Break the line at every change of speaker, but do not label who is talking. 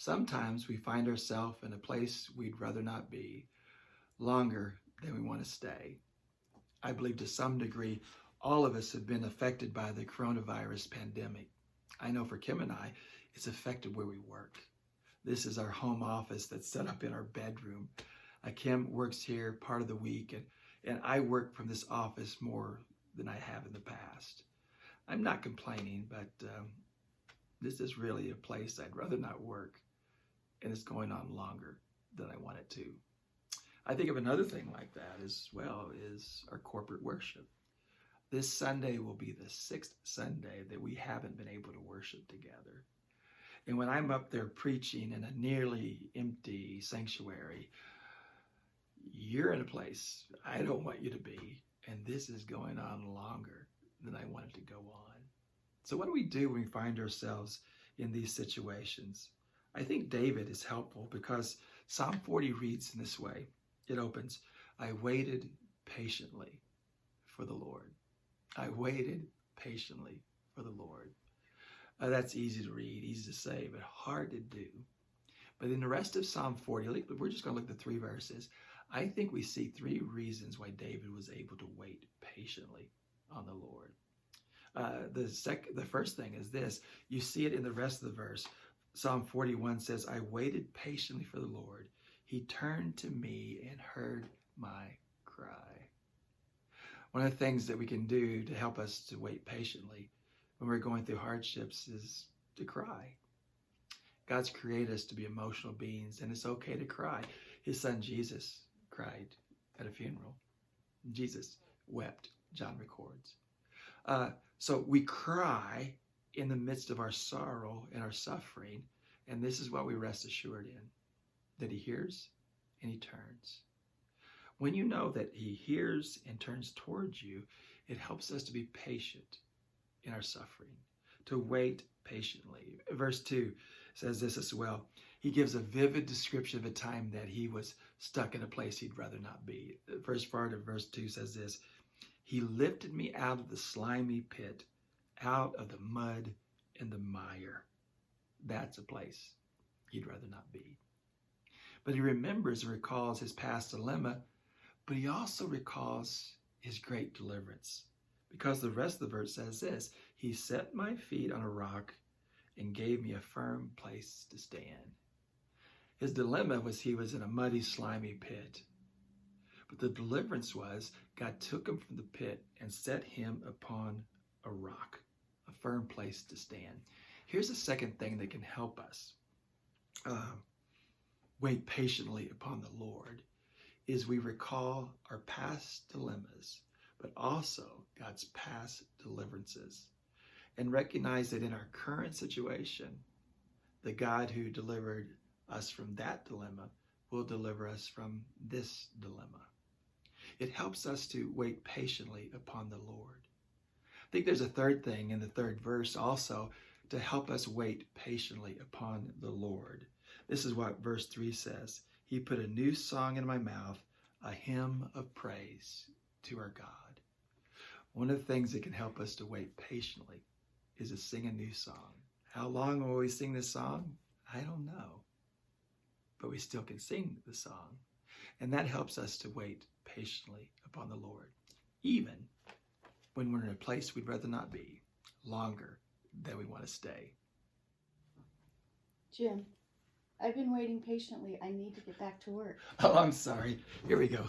Sometimes we find ourselves in a place we'd rather not be longer than we want to stay. I believe to some degree, all of us have been affected by the coronavirus pandemic. I know for Kim and I, it's affected where we work. This is our home office that's set up in our bedroom. Kim works here part of the week, and I work from this office more than I have in the past. I'm not complaining, but this is really a place I'd rather not work, and it's going on longer than I want it to. I think of another thing like that as well is our corporate worship. This Sunday will be the 6th Sunday that we haven't been able to worship together. And when I'm up there preaching in a nearly empty sanctuary, you're in a place I don't want you to be, and this is going on longer than I want it to go on. So what do we do when we find ourselves in these situations? I think David is helpful because Psalm 40 reads in this way. It opens, I waited patiently for the Lord. I waited patiently for the Lord. That's easy to read, easy to say, but hard to do. But in the rest of Psalm 40, we're just going to look at the 3 verses. I think we see 3 reasons why David was able to wait patiently on the Lord. The first thing is this. You see it in the rest of the verse. Psalm 41 says, I waited patiently for the Lord. He turned to me and heard my cry. One of the things that we can do to help us to wait patiently when we're going through hardships is to cry. God's created us to be emotional beings, and it's okay to cry. His son Jesus cried at a funeral. Jesus wept, John records. So we cry in the midst of our sorrow and our suffering, and this is what we rest assured in, that he hears and he turns. When you know that he hears and turns towards you, it helps us to be patient in our suffering, to wait patiently. Verse 2 says this as well. He gives a vivid description of a time that he was stuck in a place he'd rather not be. The first part of verse 2 says this, he lifted me out of the slimy pit, out of the mud and the mire. That's a place he'd rather not be. But he remembers and recalls his past dilemma, but he also recalls his great deliverance. Because the rest of the verse says this, he set my feet on a rock and gave me a firm place to stand. His dilemma was he was in a muddy, slimy pit. But the deliverance was God took him from the pit and set him upon a rock, a firm place to stand. Here's a second thing that can help us wait patiently upon the Lord, is we recall our past dilemmas, but also God's past deliverances, and recognize that in our current situation, the God who delivered us from that dilemma will deliver us from this dilemma. It helps us to wait patiently upon the Lord. I think there's a third thing in the 3rd verse also to help us wait patiently upon the Lord. This is what verse 3 says. He put a new song in my mouth, a hymn of praise to our God. One of the things that can help us to wait patiently is to sing a new song. How long will we sing this song? I don't know. But we still can sing the song. And that helps us to wait patiently upon the Lord, even when we're in a place we'd rather not be, longer than we want to stay.
Jim, I've been waiting patiently. I need to get back to work.
Oh, I'm sorry. Here we go.